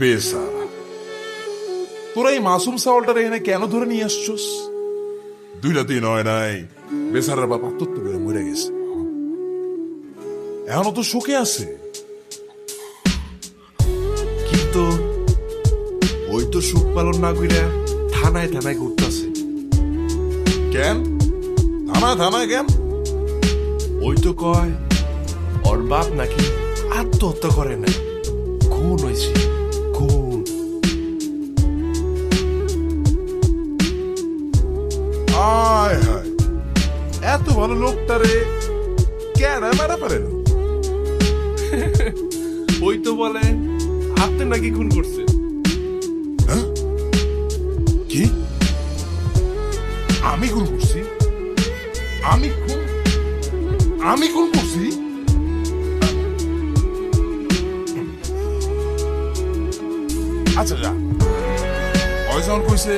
বেসারা, তোরা এই মাসুম সাওয়ালটারে এখানে কেন ধরে নিয়ে আসছস? 2 রাতেই নয় নাই, বেসারার বাপ আত্মহত্যা করে মরে গেছে, এখনো তো শোকে আছে। কিন্তু ওই তো সুখ পালন না কইরা থানায় থানায় ঘুরতেছে। কেন থানায় থানায় কেন? ওই তো কয় ওর বাপ নাকি আত্মহত্যা করে না, খুন হয়েছে, খুন। আয় হায়, এত ভালো লোকটারে কেন মারা পারেন? ওই তো বলে আপনি নাকি খুন করছে। কি? আমি খুন করছি? আমি খুন করছি? আচ্ছা যা, ওই যখন কইছে